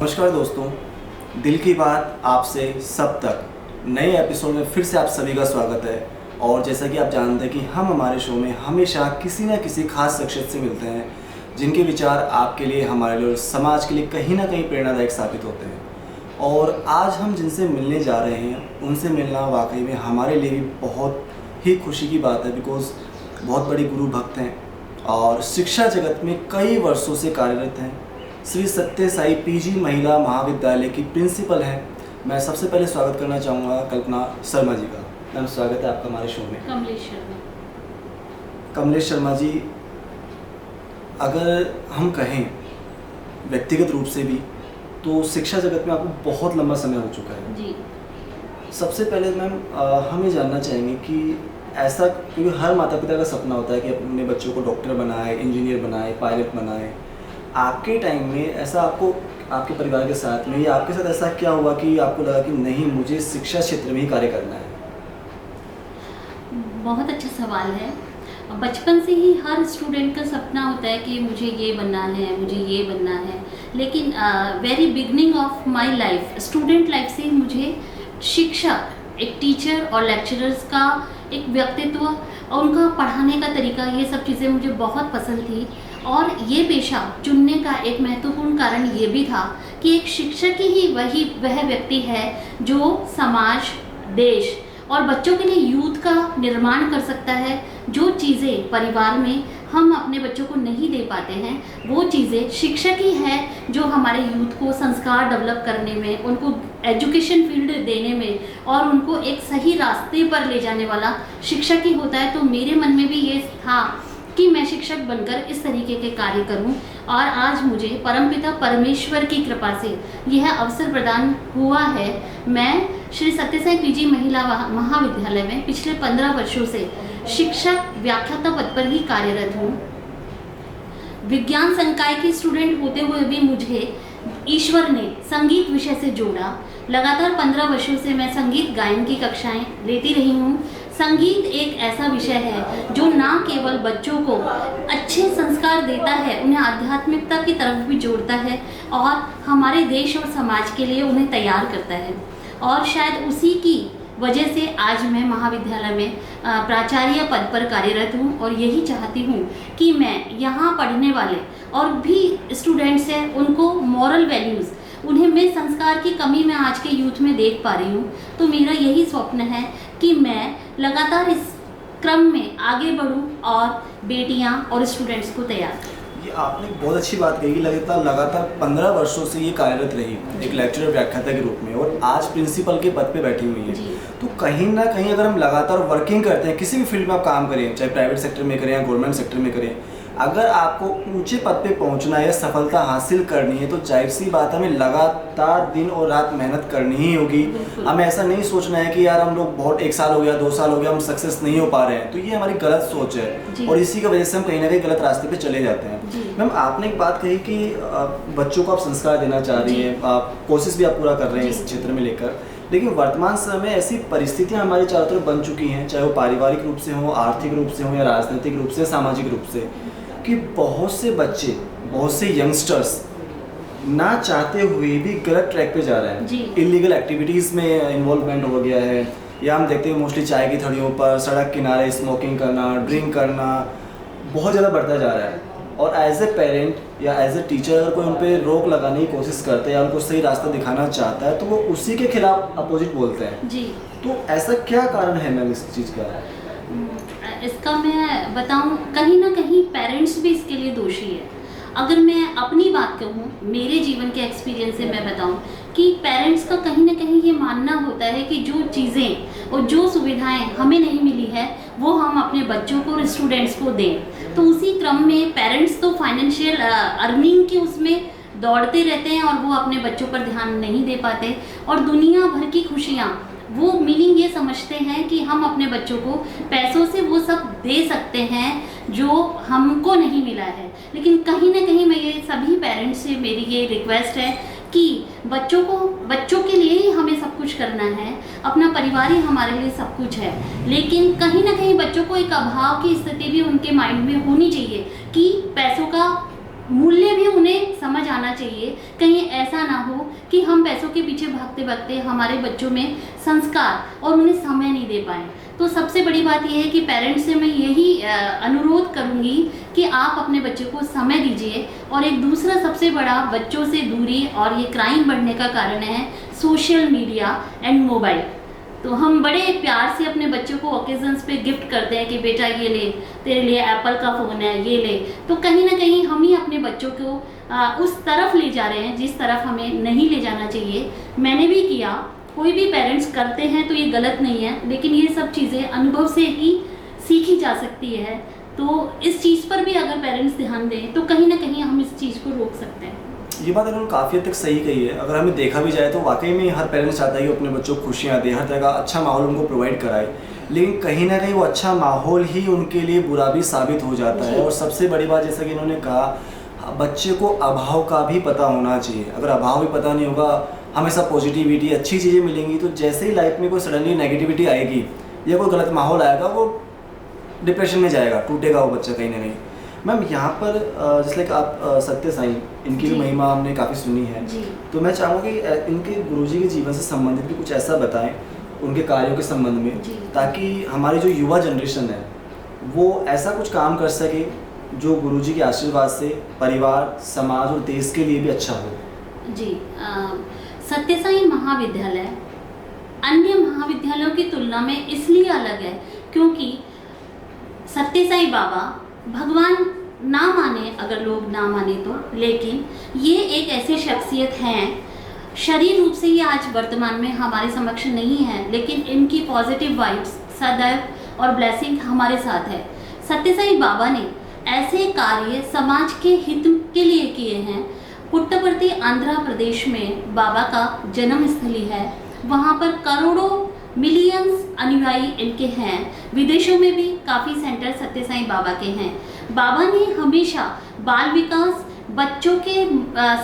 नमस्कार दोस्तों, दिल की बात आपसे सब तक नए एपिसोड में फिर से आप सभी का स्वागत है। और जैसा कि आप जानते हैं कि हम हमारे शो में हमेशा किसी न किसी खास शख्सियत से मिलते हैं जिनके विचार आपके लिए, हमारे लिए और समाज के लिए कहीं ना कहीं प्रेरणादायक साबित होते हैं। और आज हम जिनसे मिलने जा रहे हैं उनसे मिलना वाकई में हमारे लिए भी बहुत ही खुशी की बात है, बिकॉज बहुत बड़ी गुरु भक्त हैं और शिक्षा जगत में कई वर्षों से कार्यरत हैं। श्री सत्य साई पीजी महिला महाविद्यालय की प्रिंसिपल हैं। मैं सबसे पहले स्वागत करना चाहूँगा कल्पना शर्मा जी का। मैम, स्वागत है आपका हमारे शो में। कमलेश शर्मा जी, अगर हम कहें व्यक्तिगत रूप से भी तो शिक्षा जगत में आपको बहुत लंबा समय हो चुका है जी। सबसे पहले मैम हम ये जानना चाहेंगे कि ऐसा, क्योंकि हर माता पिता का सपना होता है कि अपने बच्चों को डॉक्टर बनाए, इंजीनियर बनाए, पायलट बनाए। आपके टाइम में ऐसा आपको, आपके परिवार के साथ में या आपके साथ ऐसा क्या हुआ कि आपको लगा कि नहीं, मुझे शिक्षा क्षेत्र में ही कार्य करना है? बहुत अच्छा सवाल है। बचपन से ही हर स्टूडेंट का सपना होता है कि मुझे ये बनना है, मुझे ये बनना है। लेकिन very beginning of my life, student life से मुझे शिक्षा, एक टीचर और लेक्चरर्स का एक व्यक्तित्व और उनका पढ़ाने का तरीका, ये सब चीज़ें मुझे बहुत पसंद थी। और ये पेशा चुनने का एक महत्वपूर्ण कारण ये भी था कि एक शिक्षक ही वह व्यक्ति है जो समाज, देश और बच्चों के लिए यूथ का निर्माण कर सकता है। जो चीज़ें परिवार में हम अपने बच्चों को नहीं दे पाते हैं, वो चीज़ें शिक्षक ही है जो हमारे यूथ को संस्कार डेवलप करने में, उनको एजुकेशन फील्ड देने में और उनको एक सही रास्ते पर ले जाने वाला शिक्षक ही होता है। तो मेरे मन में भी ये था कि मैं शिक्षक बनकर इस तरीके के कार्य करूं। और आज मुझे परमपिता परमेश्वर की कृपा से यह अवसर प्रदान हुआ है। मैं श्री सत्य साई पीजी महिला महाविद्यालय में पिछले 15 वर्षों से शिक्षक व्याख्याता पद पर ही कार्यरत हूँ। विज्ञान संकाय की स्टूडेंट होते हुए भी मुझे ईश्वर ने संगीत विषय से जोड़ा। लगातार 15 वर्षों से मैं संगीत गायन की कक्षाएं लेती रही हूँ। संगीत एक ऐसा विषय है जो ना केवल बच्चों को अच्छे संस्कार देता है, उन्हें आध्यात्मिकता की तरफ भी जोड़ता है और हमारे देश और समाज के लिए उन्हें तैयार करता है। और शायद उसी की वजह से आज मैं महाविद्यालय में प्राचार्य पद पर कार्यरत हूँ और यही चाहती हूँ कि मैं यहाँ पढ़ने वाले और भी स्टूडेंट्स हैं, उनको मॉरल वैल्यूज़, उन्हें मैं संस्कार की कमी मैं आज के यूथ में देख पा रही हूँ। तो मेरा यही स्वप्न है कि मैं लगातार इस क्रम में आगे बढ़ूँ और बेटियाँ और स्टूडेंट्स को तैयार करूँ। ये आपने बहुत अच्छी बात कही कि लगातार 15 वर्षों से ये कार्यरत रही एक लेक्चरर व्याख्याता के रूप में और आज प्रिंसिपल के पद पे बैठी हुई है। तो कहीं ना कहीं अगर हम लगातार वर्किंग करते हैं, किसी भी फील्ड में आप काम करें, चाहे प्राइवेट सेक्टर में करें या गवर्नमेंट सेक्टर में करें, अगर आपको ऊंचे पद पे पहुंचना है, सफलता हासिल करनी है, तो जाहिर सी बात हमें लगातार दिन और रात मेहनत करनी ही होगी। हमें ऐसा नहीं सोचना है कि यार हम लोग बहुत 1 साल हो गया, 2 साल हो गया, हम सक्सेस नहीं हो पा रहे हैं। तो ये हमारी गलत सोच है और इसी की वजह से हम कहीं ना कहीं गलत रास्ते पे चले जाते हैं। मैम, आपने एक बात कही कि बच्चों को आप संस्कार देना चाह रही हैं, आप कोशिश भी आप पूरा कर रहे हैं इस क्षेत्र में लेकर, लेकिन वर्तमान समय में ऐसी परिस्थितियां हमारे चारों तरफ बन चुकी हैं, चाहे वो पारिवारिक रूप से हो, आर्थिक रूप से हो या राजनीतिक रूप से, सामाजिक रूप से, कि बहुत से बच्चे, बहुत से यंगस्टर्स ना चाहते हुए भी गलत ट्रैक पे जा रहे हैं। इलीगल एक्टिविटीज़ में इन्वॉल्वमेंट हो गया है, या हम देखते हैं मोस्टली चाय की थड़ियों पर, सड़क किनारे स्मोकिंग करना, ड्रिंक करना बहुत ज़्यादा बढ़ता जा रहा है। और एज ए पेरेंट या एज ए टीचर अगर कोई उन पर रोक लगाने की कोशिश करते हैं या उनको सही रास्ता दिखाना चाहता है तो वो उसी के खिलाफ अपोजिट बोलते हैं जी। तो ऐसा क्या कारण है मैम इस चीज़ का? इसका मैं बताऊं, कहीं ना कहीं पेरेंट्स भी इसके लिए दोषी है। अगर मैं अपनी बात कहूँ, मेरे जीवन के एक्सपीरियंस से मैं बताऊं कि पेरेंट्स का कहीं ना कहीं ये मानना होता है कि जो चीज़ें और जो सुविधाएं हमें नहीं मिली है वो हम अपने बच्चों को और स्टूडेंट्स को दें। तो उसी क्रम में पेरेंट्स तो फाइनेंशियल अर्निंग की उसमें दौड़ते रहते हैं और वो अपने बच्चों पर ध्यान नहीं दे पाते और दुनिया भर की खुशियाँ, वो मीनिंग ये समझते हैं कि हम अपने बच्चों को पैसों से वो सब दे सकते हैं जो हमको नहीं मिला है। लेकिन कहीं ना कहीं मैं ये सभी पेरेंट्स से मेरी ये रिक्वेस्ट है कि बच्चों के लिए ही हमें सब कुछ करना है, अपना परिवार ही हमारे लिए सब कुछ है। लेकिन कहीं ना कहीं बच्चों को एक अभाव की स्थिति भी उनके माइंड में होनी चाहिए कि पैसों का मूल्य भी उन्हें समझ आना चाहिए, कहीं ऐसा ना हो कि हम पैसों के पीछे भागते भागते हमारे बच्चों में संस्कार और उन्हें समय नहीं दे पाएँ। तो सबसे बड़ी बात यह है कि पेरेंट्स से मैं यही अनुरोध करूंगी कि आप अपने बच्चे को समय दीजिए। और एक दूसरा सबसे बड़ा बच्चों से दूरी और ये क्राइम बढ़ने का कारण है सोशल मीडिया एंड मोबाइल। तो हम बड़े प्यार से अपने बच्चों को ओकेजन्स पे गिफ्ट करते हैं कि बेटा ये ले, तेरे लिए एप्पल का फ़ोन है, ये ले। तो कहीं ना कहीं हम ही अपने बच्चों को उस तरफ ले जा रहे हैं जिस तरफ हमें नहीं ले जाना चाहिए। मैंने भी किया, कोई भी पेरेंट्स करते हैं तो ये गलत नहीं है, लेकिन ये सब चीज़ें अनुभव से ही सीखी जा सकती है। तो इस चीज़ पर भी अगर पेरेंट्स ध्यान दें तो कहीं ना कहीं हम इस चीज़ को रोक सकते हैं। ये बात इन्होंने काफ़ी हद तक सही कही है। अगर हमें देखा भी जाए तो वाकई में हर पेरेंट्स चाहता है कि अपने बच्चों को खुशियाँ दे, हर तरह का अच्छा माहौल उनको प्रोवाइड कराए, लेकिन कहीं ना कहीं वो अच्छा माहौल ही उनके लिए बुरा भी साबित हो जाता है। और सबसे बड़ी बात, जैसा कि इन्होंने कहा, बच्चे को अभाव का भी पता होना चाहिए। अगर अभाव भी पता नहीं होगा, हमेशा पॉजिटिविटी, अच्छी चीज़ें मिलेंगी, तो जैसे ही लाइफ में कोई सडनली नेगेटिविटी आएगी या कोई गलत माहौल आएगा, वो डिप्रेशन में जाएगा, टूटेगा वो बच्चा कहीं ना कहीं। मैम यहाँ पर जैसे लाइक आप सत्य साईं, इनकी भी महिमा हमने काफ़ी सुनी है, तो मैं चाहूँगा कि इनके गुरुजी के जीवन से संबंधित भी कुछ ऐसा बताएं, उनके कार्यों के संबंध में, ताकि हमारी जो युवा जनरेशन है वो ऐसा कुछ काम कर सके जो गुरुजी के आशीर्वाद से परिवार, समाज और देश के लिए भी अच्छा हो। जी, सत्य साईं महाविद्यालय अन्य महाविद्यालयों की तुलना में इसलिए अलग है क्योंकि सत्य साईं बाबा, भगवान ना माने अगर लोग ना माने तो, लेकिन ये एक ऐसे शख्सियत हैं, शरीर रूप से ये आज वर्तमान में हमारे समक्ष नहीं है, लेकिन इनकी पॉजिटिव वाइब्स सदैव और ब्लेसिंग हमारे साथ है। सत्य साईं बाबा ने ऐसे कार्य समाज के हित के लिए किए हैं। पुट्टपर्ती आंध्र प्रदेश में बाबा का जन्म स्थली है, वहाँ पर करोड़ों मिलियंस अनुयायी इनके हैं। विदेशों में भी काफ़ी सेंटर सत्य साईं बाबा के हैं। बाबा ने हमेशा बाल विकास, बच्चों के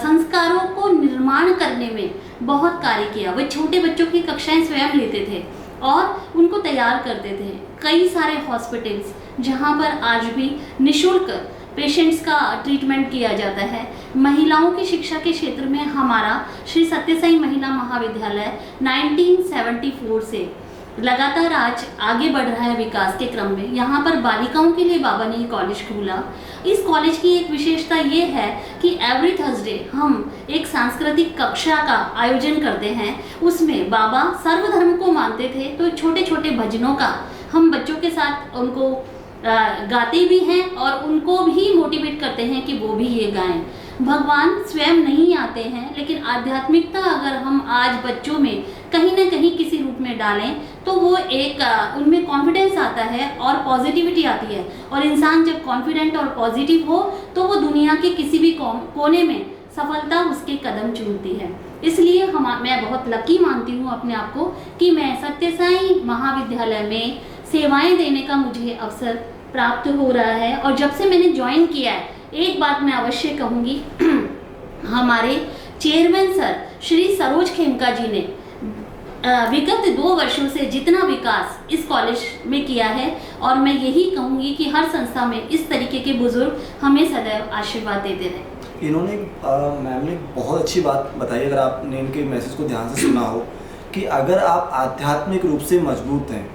संस्कारों को निर्माण करने में बहुत कार्य किया। वे छोटे बच्चों की कक्षाएं स्वयं लेते थे और उनको तैयार करते थे। कई सारे हॉस्पिटल्स जहां पर आज भी निःशुल्क पेशेंट्स का ट्रीटमेंट किया जाता है। महिलाओं की शिक्षा के क्षेत्र में हमारा श्री सत्य साईं महिला महाविद्यालय 1974 से लगातार आज आगे बढ़ रहा है विकास के क्रम में। यहाँ पर बालिकाओं के लिए बाबा ने कॉलेज खोला। इस कॉलेज की एक विशेषता ये है कि एवरी थर्सडे हम एक सांस्कृतिक कक्षा का आयोजन करते हैं। उसमें बाबा सर्वधर्म को मानते थे, तो छोटे छोटे भजनों का हम बच्चों के साथ उनको गाते भी हैं और उनको भी मोटिवेट करते हैं कि वो भी ये गाएं। भगवान स्वयं नहीं आते हैं, लेकिन आध्यात्मिकता अगर हम आज बच्चों में कहीं ना कहीं किसी रूप में डालें तो वो एक उनमें कॉन्फिडेंस आता है और पॉजिटिविटी आती है। और इंसान जब कॉन्फिडेंट और पॉजिटिव हो तो वो दुनिया के किसी भी कोने में सफलता उसके कदम चूमती है। इसलिए मैं बहुत लकी मानती हूँ अपने आप को कि मैं सत्य साईं महाविद्यालय में सेवाएं देने का मुझे अवसर प्राप्त हो रहा है। और जब से मैंने ज्वाइन किया है, एक बात मैं अवश्य कहूँगी, हमारे चेयरमैन सर श्री सरोज खेमका जी ने विगत 2 वर्षों से जितना विकास इस कॉलेज में किया है, और मैं यही कहूँगी कि हर संस्था में इस तरीके के बुजुर्ग हमें सदैव आशीर्वाद देते रहे। इन्होंने मैम ने बहुत अच्छी बात बताई, अगर आपने इनके मैसेज को ध्यान से सुना हो, कि अगर आप आध्यात्मिक रूप से मजबूत हैं,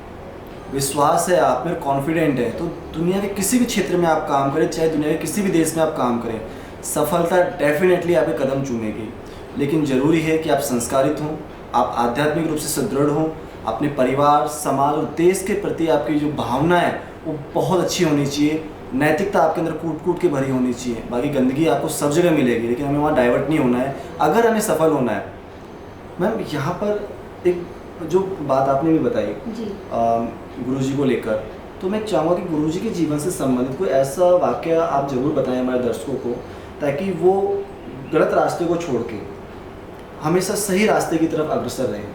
विश्वास है आप में, कॉन्फिडेंट है, तो दुनिया के किसी भी क्षेत्र में आप काम करें, चाहे दुनिया के किसी भी देश में आप काम करें, सफलता डेफिनेटली आपके कदम चूमेगी। लेकिन ज़रूरी है कि आप संस्कारित हों, आप आध्यात्मिक रूप से सुदृढ़ हों, अपने परिवार, समाज और देश के प्रति आपकी जो भावना है वो बहुत अच्छी होनी चाहिए। नैतिकता आपके अंदर कूट कूट के भरी होनी चाहिए। बाकी गंदगी आपको सब जगह मिलेगी, लेकिन हमें वहाँ डाइवर्ट नहीं होना है अगर हमें सफल होना है। मैम यहाँ पर एक जो बात आपने भी बताई गुरुजी को लेकर, तो मैं चाहूँगा कि गुरुजी के जीवन से संबंधित कोई ऐसा वाकया आप ज़रूर बताएं हमारे दर्शकों को, ताकि वो गलत रास्ते को छोड़ के हमेशा सही रास्ते की तरफ अग्रसर रहें।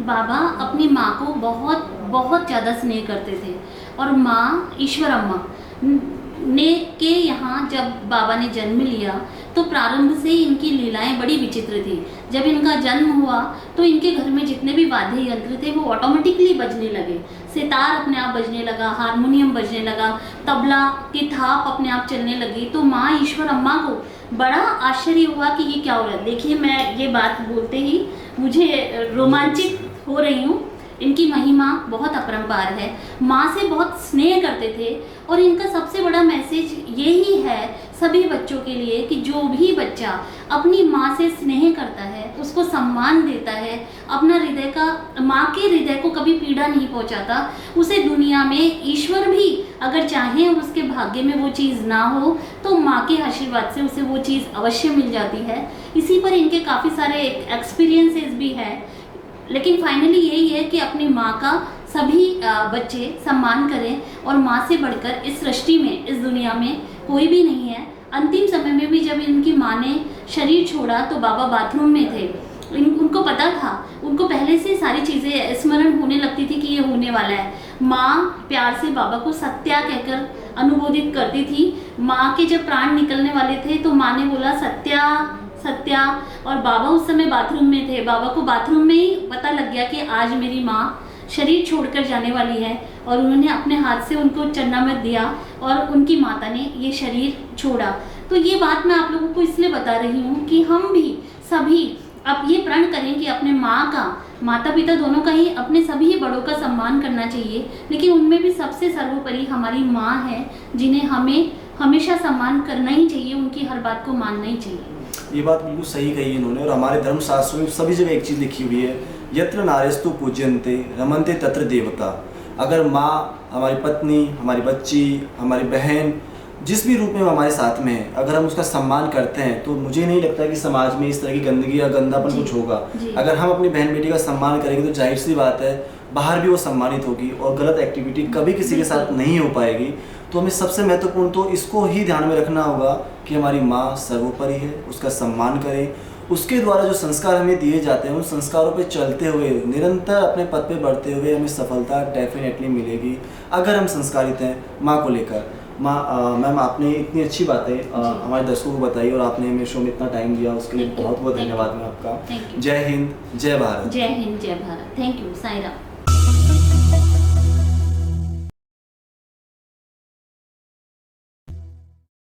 बाबा अपनी माँ को बहुत बहुत ज़्यादा स्नेह करते थे, और माँ ईश्वरम्मा ने के यहाँ जब बाबा ने जन्म लिया तो प्रारंभ से ही इनकी लीलाएं बड़ी विचित्र थी। जब इनका जन्म हुआ तो इनके घर में जितने भी वाद्य यंत्र थे वो ऑटोमेटिकली बजने लगे। सितार अपने आप बजने लगा, हारमोनियम बजने लगा, तबला की थाप अपने आप चलने लगी। तो माँ ईश्वर अम्मा को बड़ा आश्चर्य हुआ कि ये क्या हो रहा है। देखिए, मैं ये बात बोलते ही मुझे रोमांचित हो रही हूँ। इनकी महिमा बहुत अपरंपार है। माँ से बहुत स्नेह करते थे और इनका सबसे बड़ा मैसेज यही है सभी बच्चों के लिए कि जो भी बच्चा अपनी माँ से स्नेह करता है, उसको सम्मान देता है, अपना हृदय का, माँ के हृदय को कभी पीड़ा नहीं पहुँचाता, उसे दुनिया में ईश्वर भी अगर चाहे और उसके भाग्य में वो चीज़ ना हो तो माँ के आशीर्वाद से उसे वो चीज़ अवश्य मिल जाती है। इसी पर इनके काफ़ी सारे एक्सपीरियंसेस भी हैं, लेकिन फाइनली यही है कि अपनी माँ का सभी बच्चे सम्मान करें और माँ से बढ़कर इस सृष्टि में, इस दुनिया में कोई भी नहीं है। अंतिम समय में भी जब इनकी माँ ने शरीर छोड़ा तो बाबा बाथरूम में थे। उनको पता था, उनको पहले से सारी चीज़ें स्मरण होने लगती थी कि ये होने वाला है। माँ प्यार से बाबा को सत्या कहकर अनुबोधित करती थी। माँ के जब प्राण निकलने वाले थे तो माँ ने बोला सत्या सत्या, और बाबा उस समय बाथरूम में थे। बाबा को बाथरूम में ही पता लग गया कि आज मेरी माँ शरीर छोड़कर जाने वाली है, और उन्होंने अपने हाथ से उनको चरणामृत दिया और उनकी माता ने ये शरीर छोड़ा। तो ये बात मैं आप लोगों को इसलिए बता रही हूँ कि हम भी सभी अब ये प्रण करें कि अपने माँ का, माता पिता दोनों का ही, अपने सभी बड़ों का सम्मान करना चाहिए, लेकिन उनमें भी सबसे सर्वोपरि हमारी माँ है जिन्हें हमें हमेशा सम्मान करना ही चाहिए, उनकी हर बात को मानना ही चाहिए। ये बात बिल्कुल सही कही इन्होंने, और हमारे धर्मशास्त्रों में सभी जगह एक चीज़ लिखी हुई है, यत्र नारेस्तु पूज्यन्ते रमन्ते तत्र देवता। अगर माँ, हमारी पत्नी, हमारी बच्ची, हमारी बहन, जिस भी रूप में वो हमारे साथ में है, अगर हम उसका सम्मान करते हैं तो मुझे नहीं लगता कि समाज में इस तरह की गंदगी या गंदापन कुछ होगा। अगर हम अपनी बहन बेटी का सम्मान करेंगे तो जाहिर सी बात है बाहर भी वो सम्मानित होगी और गलत एक्टिविटी कभी किसी के साथ नहीं हो पाएगी। तो हमें सबसे महत्वपूर्ण तो इसको ही ध्यान में रखना होगा कि हमारी माँ सर्वोपरि है, उसका सम्मान करें। उसके द्वारा जो संस्कार हमें दिए जाते हैं उन संस्कारों पे चलते हुए निरंतर अपने पद पे बढ़ते हुए हमें सफलता डेफिनेटली मिलेगी अगर हम संस्कारित हैं माँ को लेकर। मैम, आपने इतनी अच्छी बातें हमारे दर्शकों को बताई और आपने हमें शो में इतना टाइम दिया, उसके लिए बहुत बहुत धन्यवाद मैं आपका। जय हिंद, जय भारत। जय हिंद, जय भारत। Thank you, Sai Ram.